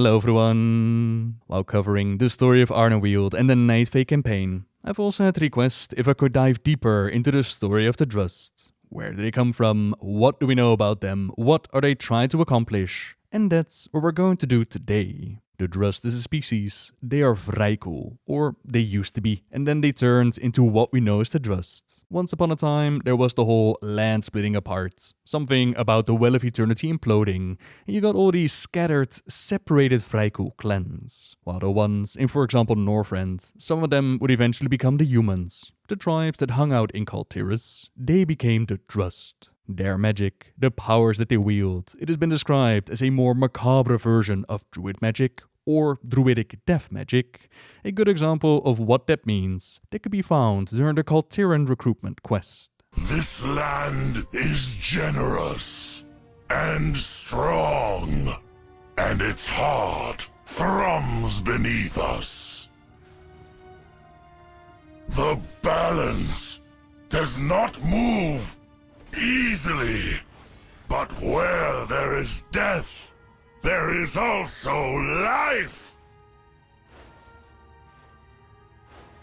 Hello everyone! While covering the story of Ardenweald and the Night Fae campaign, I've also had a request if I could dive deeper into the story of the Drust. Where do they come from? What do we know about them? What are they trying to accomplish? And that's what we're going to do today. The Drust is a species. They are vrij cool, or they used to be, and then they turned into what we know as the Drust. Once upon a time, there was the whole land splitting apart, something about the Well of Eternity imploding, and you got all these scattered, separated vrij cool clans. While the ones in, for example, Northrend, some of them would eventually become the humans. The tribes that hung out in Kul Tiras, they became the Drust. Their magic, the powers that they wield, it has been described as a more macabre version of druid magic or druidic death magic. A good example of what that means that could be found during the Kul Tiran recruitment quest. This land is generous and strong, and its heart thrums beneath us. The balance does not move easily, but where there is death, there is also life.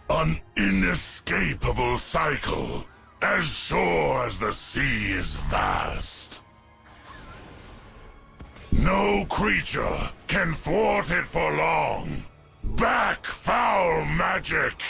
An inescapable cycle, as sure as the sea is vast. No creature can thwart it for long. Back, foul magic!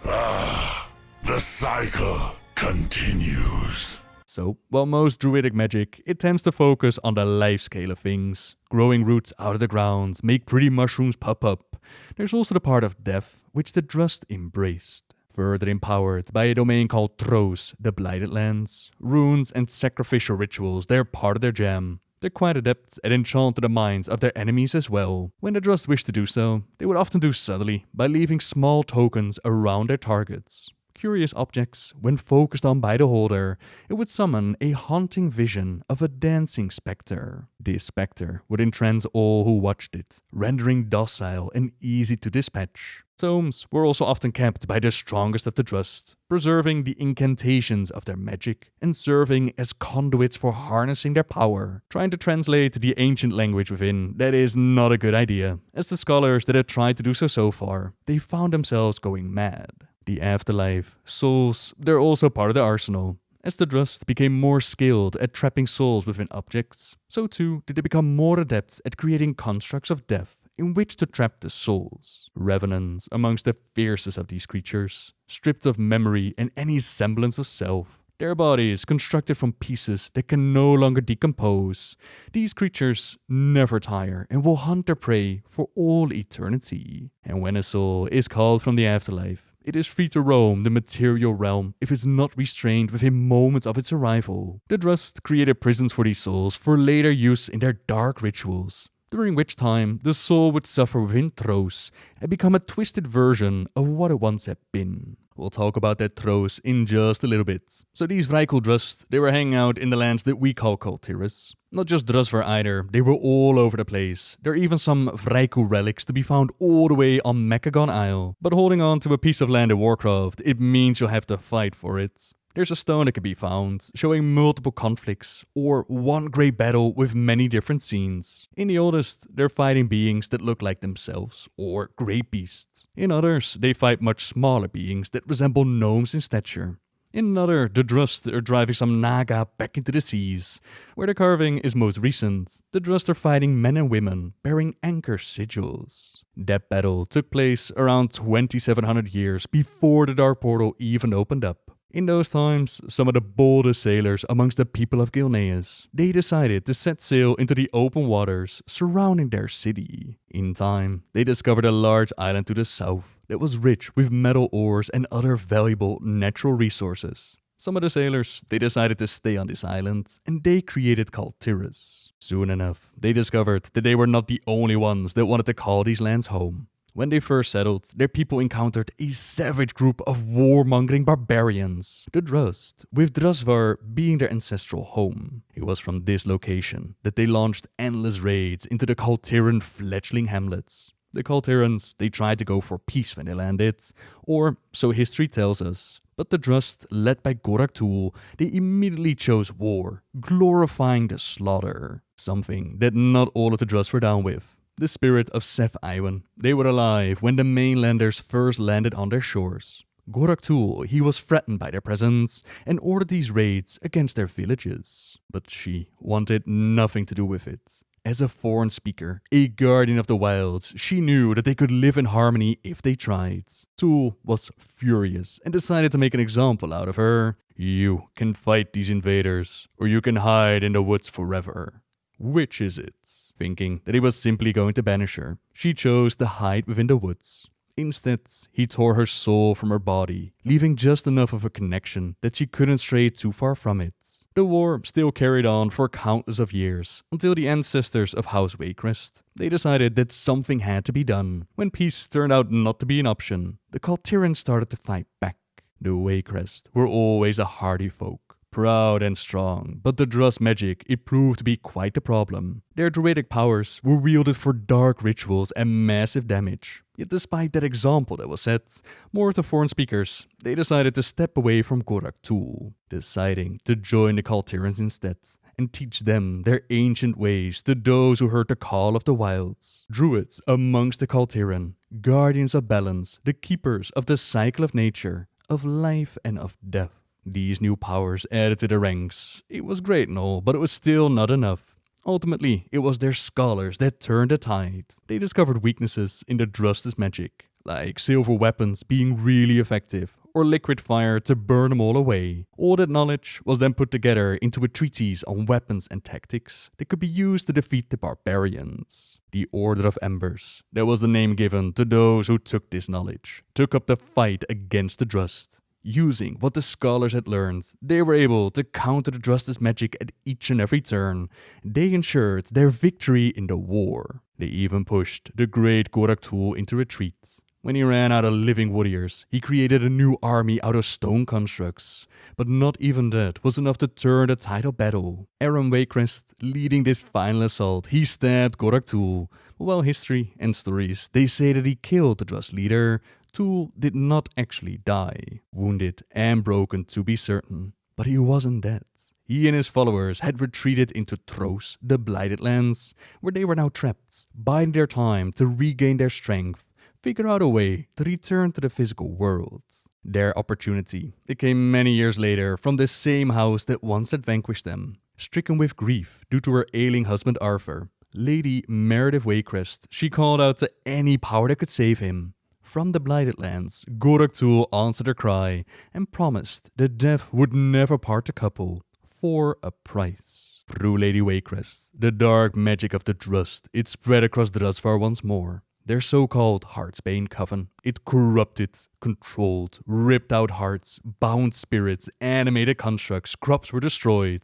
The cycle continues. So, while most druidic magic, it tends to focus on the life scale of things. Growing roots out of the ground, make pretty mushrooms pop up. There's also the part of death, which the Drust embraced. Further empowered by a domain called Thros, the Blighted Lands. Runes and sacrificial rituals, they're part of their jam. They're quite adept at enchanting the minds of their enemies as well. When the Drust wish to do so, they would often do subtly, by leaving small tokens around their targets. Curious objects, when focused on by the holder, it would summon a haunting vision of a dancing spectre. This spectre would entrance all who watched it, rendering docile and easy to dispatch. Tomes were also often kept by the strongest of the Drust, preserving the incantations of their magic and serving as conduits for harnessing their power. Trying to translate the ancient language within, that is not a good idea, as the scholars that have tried to do so far, they found themselves going mad. The afterlife, souls, they're also part of the arsenal. As the Drust became more skilled at trapping souls within objects, so too did they become more adept at creating constructs of death in which to trap the souls. Revenants amongst the fiercest of these creatures, stripped of memory and any semblance of self. Their bodies constructed from pieces that can no longer decompose. These creatures never tire and will hunt their prey for all eternity. And when a soul is called from the afterlife, it is free to roam the material realm if it's not restrained within moments of its arrival. The Drust created prisons for these souls for later use in their dark rituals, during which time the soul would suffer within Thros and become a twisted version of what it once had been. We'll talk about that Thros in just a little bit. So these vrij cool Drust, they were hanging out in the lands that we call Kul Tiras. Not just Drustvar either, they were all over the place. There are even some vrij cool relics to be found all the way on Mechagon Isle. But holding on to a piece of land in Warcraft, it means you'll have to fight for it. There's a stone that can be found, showing multiple conflicts, or one great battle with many different scenes. In the oldest, they're fighting beings that look like themselves, or great beasts. In others, they fight much smaller beings that resemble gnomes in stature. In another, the Drust are driving some Naga back into the seas. Where the carving is most recent, the Drust are fighting men and women bearing anchor sigils. That battle took place around 2700 years before the Dark Portal even opened up. In those times, some of the boldest sailors amongst the people of Gilneas, they decided to set sail into the open waters surrounding their city. In time, they discovered a large island to the south that was rich with metal ores and other valuable natural resources. Some of the sailors, they decided to stay on this island, and they created Kul Tiras. Soon enough, they discovered that they were not the only ones that wanted to call these lands home. When they first settled, their people encountered a savage group of warmongering barbarians, the Drust, with Drustvar being their ancestral home. It was from this location that they launched endless raids into the Kul Tiran fledgling hamlets. The Kul Tirans, they tried to go for peace when they landed, or so history tells us. But the Drust, led by Gorak Tul, they immediately chose war, glorifying the slaughter. Something that not all of the Drust were down with. The spirit of Seth Iwan. They were alive when the mainlanders first landed on their shores. Gorak Tul, he was threatened by their presence and ordered these raids against their villages. But she wanted nothing to do with it. As a foreign speaker, a guardian of the wilds, she knew that they could live in harmony if they tried. Tul was furious and decided to make an example out of her. You can fight these invaders, or you can hide in the woods forever. Which is it? Thinking that he was simply going to banish her, she chose to hide within the woods. Instead, he tore her soul from her body, leaving just enough of a connection that she couldn't stray too far from it. The war still carried on for countless of years, until the ancestors of House Waycrest. They decided that something had to be done. When peace turned out not to be an option, the Kul Tiras started to fight back. The Waycrest were always a hardy folk. Proud and strong, but the Drust magic, it proved to be quite a problem. Their druidic powers were wielded for dark rituals and massive damage. Yet despite that example that was set, more of the foreign speakers, they decided to step away from Gorak Tul, deciding to join the Kul Tiras instead and teach them their ancient ways to those who heard the call of the wilds. Druids amongst the Kul Tiran, guardians of balance, the keepers of the cycle of nature, of life and of death. These new powers added to the ranks. It was great and all, but it was still not enough. Ultimately, it was their scholars that turned the tide. They discovered weaknesses in the Drust's magic, like silver weapons being really effective, or liquid fire to burn them all away. All that knowledge was then put together into a treatise on weapons and tactics that could be used to defeat the barbarians. The Order of Embers, that was the name given to those who took this knowledge, took up the fight against the Drust. Using what the scholars had learned, they were able to counter the Drust's magic at each and every turn. They ensured their victory in the war. They even pushed the great Gorak Tul into retreat. When he ran out of living warriors, he created a new army out of stone constructs. But not even that was enough to turn the tide of battle. Aaron Waycrest, leading this final assault, he stabbed Gorak Tul. While history and stories, they say that he killed the Drust leader, Tul did not actually die, wounded and broken to be certain, but he wasn't dead. He and his followers had retreated into Thros, the Blighted Lands, where they were now trapped, biding their time to regain their strength, figure out a way to return to the physical world. Their opportunity, it came many years later from the same house that once had vanquished them. Stricken with grief due to her ailing husband Arthur, Lady Meredith Waycrest, she called out to any power that could save him. From the Blighted Lands, Gorak Tul answered her cry and promised that death would never part the couple for a price. Through Lady Waycrest, the dark magic of the Drust, it spread across Drust Thros once more. Their so-called heartsbane coven, it corrupted, controlled, ripped out hearts, bound spirits, animated constructs, crops were destroyed.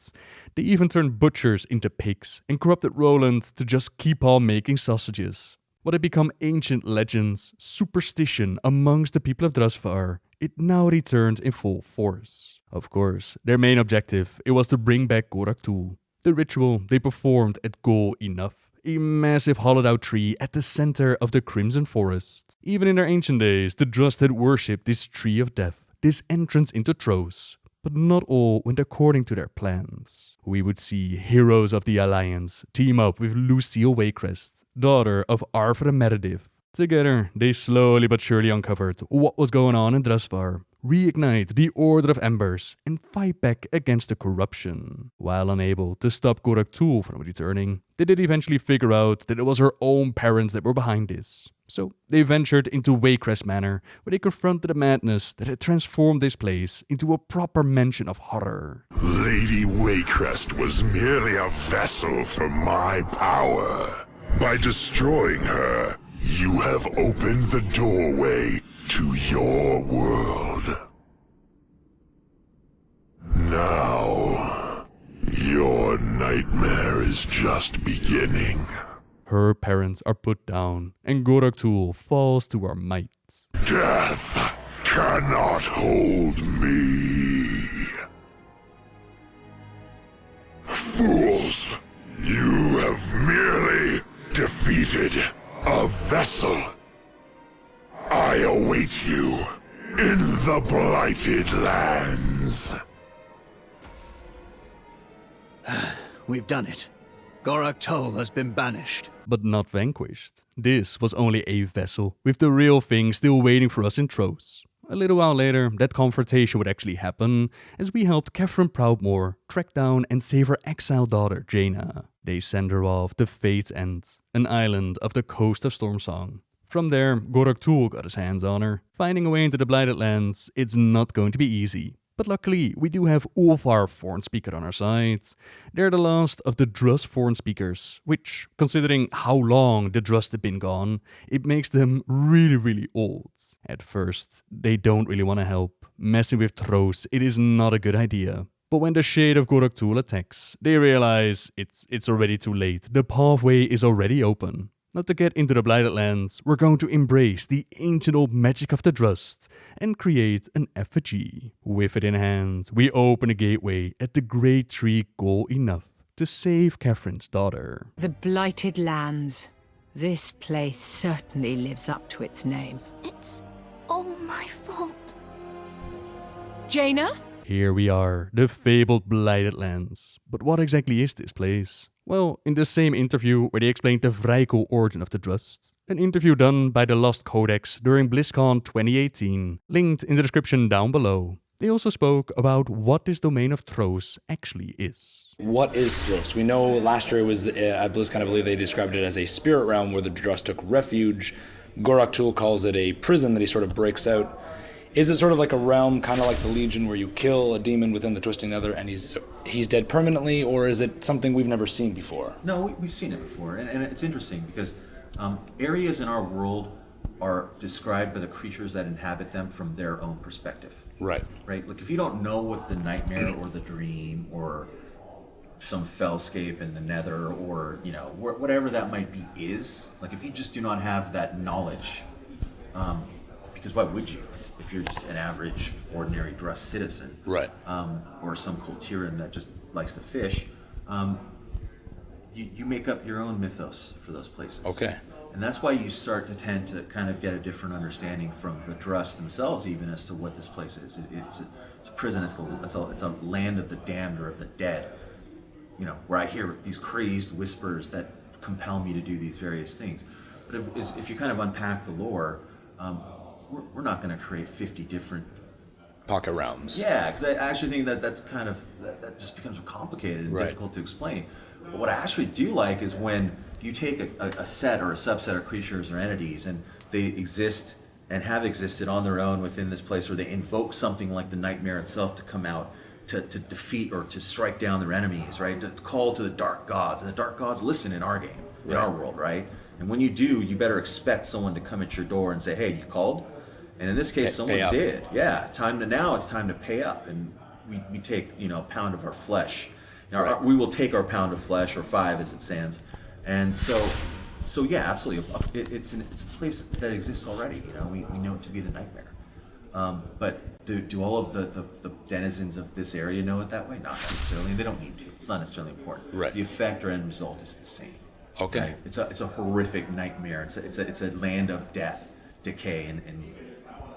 They even turned butchers into pigs and corrupted Roland to just keep on making sausages. What had become ancient legends, superstition amongst the people of Drust Thros, it now returned in full force. Of course, their main objective, it was to bring back Gorak Tul. The ritual they performed at Gol Enough, a massive hollowed-out tree at the center of the Crimson Forest. Even in their ancient days, the Drust had worshipped this tree of death, this entrance into Thros. But not all went according to their plans. We would see heroes of the Alliance team up with Lucille Waycrest, daughter of Arthur and Meredith. Together, they slowly but surely uncovered what was going on in Drust Thros, reignite the Order of Embers, and fight back against the corruption. While unable to stop Gorak Tul from returning, they did eventually figure out that it was her own parents that were behind this. So they ventured into Waycrest Manor, where they confronted the madness that had transformed this place into a proper mansion of horror. Lady Waycrest was merely a vessel for my power. By destroying her, you have opened the doorway to your world. Now, your nightmare is just beginning. Her parents are put down, and Gorak Tul falls to her might. Death cannot hold me. Fools, you have merely defeated a vessel. I await you in the Blighted Lands. We've done it. Gorak has been banished. But not vanquished. This was only a vessel, with the real thing still waiting for us in Thros. A little while later, that confrontation would actually happen, as we helped Catherine Proudmoore track down and save her exiled daughter, Jaina. They send her off to Fate's End, an island off the coast of Stormsong. From there, Gorak got his hands on her. Finding a way into the Blighted Lands, it's not going to be easy. But luckily, we do have Ulfar Thornspeaker on our side. They're the last of the Drust Thornspeakers, which, considering how long the Drust have been gone, it makes them really old. At first, they don't really want to help. Messing with Thros, it is not a good idea. But when the shade of Gorak attacks, they realize it's already too late. The pathway is already open. Now to get into the Blighted Lands, we're going to embrace the ancient old magic of the Drust and create an effigy. With it in hand, we open a gateway at the great tree Goal Enough to save Catherine's daughter. The Blighted Lands. This place certainly lives up to its name. It's all my fault. Jaina? Here we are, the fabled Blighted Lands. But what exactly is this place? Well, in the same interview where they explained the Vrykul origin of the Drust, an interview done by the Lost Codex during BlizzCon 2018, linked in the description down below. They also spoke about what this domain of Thros actually is. What is Thros? We know last year it was, at BlizzCon I believe they described it as a spirit realm where the Drust took refuge. Gorak calls it a prison that he sort of breaks out. Is it sort of like a realm, kind of like the Legion, where you kill a demon within the Twisting Nether and he's dead permanently, or is it something we've never seen before? No, we've seen it before, and it's interesting because areas in our world are described by the creatures that inhabit them from their own perspective. Right. Right? Like if you don't know what the nightmare or the dream or some fellscape in the Nether or, you know, whatever that might be is, like if you just do not have that knowledge, because why would you? If you're just an average, ordinary Drust citizen, right, or some Kul Tiran that just likes to fish, you make up your own mythos for those places. Okay. And that's why you start to tend to kind of get a different understanding from the Drust themselves, even as to what this place is. It's a prison. It's a land of the damned or of the dead. You know, where I hear these crazed whispers that compel me to do these various things. But if you kind of unpack the lore. We're not going to create 50 different pocket realms. Yeah, because I actually think that's kind of that just becomes complicated and difficult to explain. But what I actually do like is when you take a set or a subset of creatures or entities and they exist and have existed on their own within this place, or they invoke something like the nightmare itself to come out to defeat or to strike down their enemies, right? To call to the dark gods, and the dark gods listen in our game, in our world, right? And when you do, you better expect someone to come at your door and say, "Hey, you called?" And in this case, someone did. Yeah, it's time to pay up, and we take a pound of our flesh. Now we will take our pound of flesh, or 5 as it stands, and so yeah, absolutely. It's a place that exists already. We know it to be the nightmare. But do all of the denizens of this area know it that way? Not necessarily, and they don't need to. It's not necessarily important. Right. The effect or end result is the same. Okay. Right? It's a horrific nightmare. It's a land of death, decay, and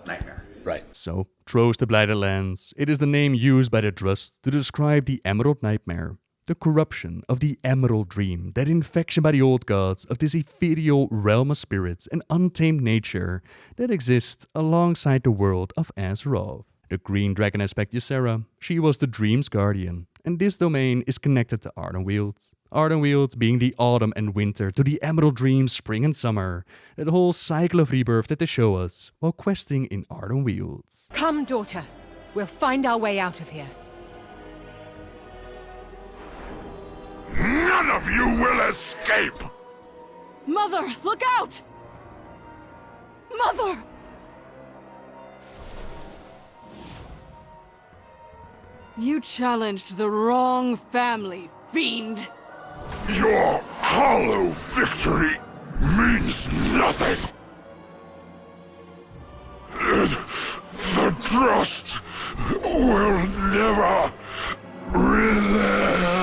nightmare. Right. So, Thros the Blighted Lands. It is the name used by the Drust to describe the Emerald Nightmare, the corruption of the Emerald Dream, that infection by the old gods of this ethereal realm of spirits and untamed nature that exists alongside the world of Azeroth. The green dragon aspect Ysera, she was the Dream's guardian, and this domain is connected to Ardenweald. Ardenweald being the autumn and winter to the Emerald Dream spring and summer, that whole cycle of rebirth that they show us while questing in Ardenweald. Come, daughter. We'll find our way out of here. None of you will escape! Mother, look out! Mother! You challenged the wrong family, fiend! Your hollow victory means nothing! The Drust will never relent!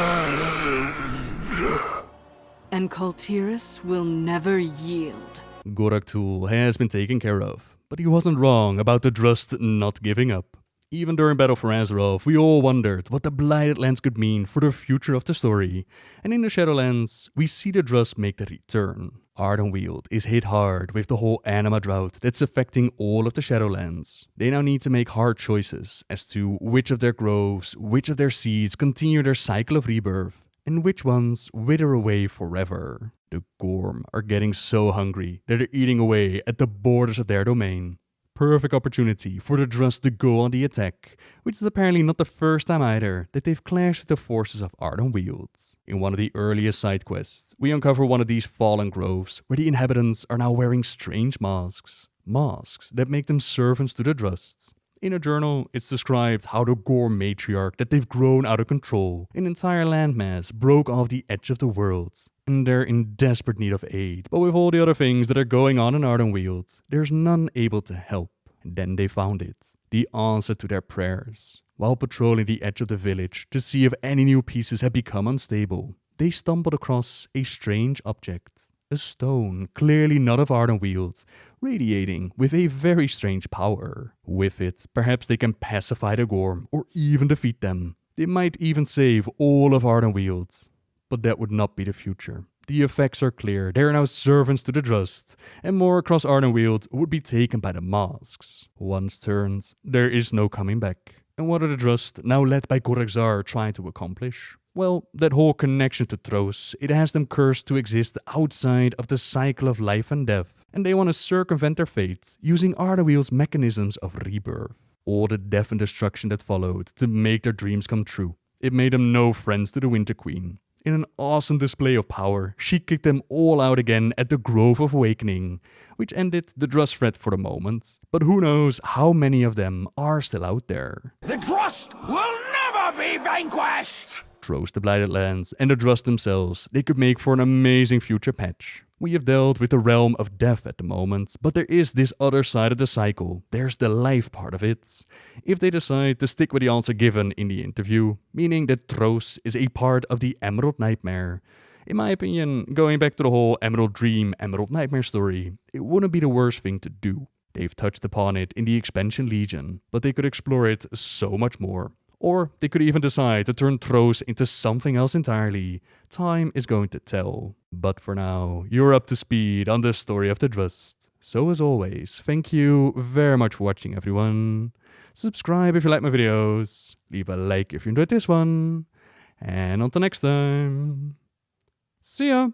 And Kul Tiras will never yield. Gorak has been taken care of, but he wasn't wrong about the Drust not giving up. Even during Battle for Azeroth, we all wondered what the Blighted Lands could mean for the future of the story. And in the Shadowlands, we see the Drust make the return. Ardenweald is hit hard with the whole anima drought that's affecting all of the Shadowlands. They now need to make hard choices as to which of their groves, which of their seeds continue their cycle of rebirth, and which ones wither away forever. The Gorm are getting so hungry that they're eating away at the borders of their domain. Perfect opportunity for the Drust to go on the attack, which is apparently not the first time either that they've clashed with the forces of Ardenweald. In one of the earliest side quests, we uncover one of these fallen groves where the inhabitants are now wearing strange masks. Masks that make them servants to the Drust. In a journal, it's described how the Gorm matriarch that they've grown out of control, an entire landmass broke off the edge of the world, and they're in desperate need of aid. But with all the other things that are going on in Ardenweald, there's none able to help. And then they found it, the answer to their prayers. While patrolling the edge of the village to see if any new pieces had become unstable, they stumbled across a strange object. A stone, clearly not of Ardenweald, radiating with a very strange power. With it, perhaps they can pacify the Gorm, or even defeat them. They might even save all of Ardenweald. But that would not be the future. The effects are clear, they are now servants to the Drust, and more across Ardenweald would be taken by the masks. Once turned, there is no coming back. And what are the Drust, now led by Gorakzar, trying to accomplish? Well, that whole connection to Thros, it has them cursed to exist outside of the cycle of life and death, and they want to circumvent their fate using Ardenweald's mechanisms of rebirth. All the death and destruction that followed to make their dreams come true. It made them no friends to the Winter Queen. In an awesome display of power, she kicked them all out again at the Grove of Awakening, which ended the Drust threat for the moment. But who knows how many of them are still out there. The Drust will never be vanquished! Thros the Blighted Lands and the Drust themselves, they could make for an amazing future patch. We have dealt with the realm of death at the moment, but there is this other side of the cycle. There's the life part of it. If they decide to stick with the answer given in the interview, meaning that Thros is a part of the Emerald Nightmare, in my opinion, going back to the whole Emerald Dream, Emerald Nightmare story, it wouldn't be the worst thing to do. They've touched upon it in the Expansion Legion, but they could explore it so much more. Or they could even decide to turn Thros into something else entirely. Time is going to tell. But for now, you're up to speed on the story of the Drust. So as always, thank you very much for watching, everyone. Subscribe if you like my videos. Leave a like if you enjoyed this one. And until next time, see ya!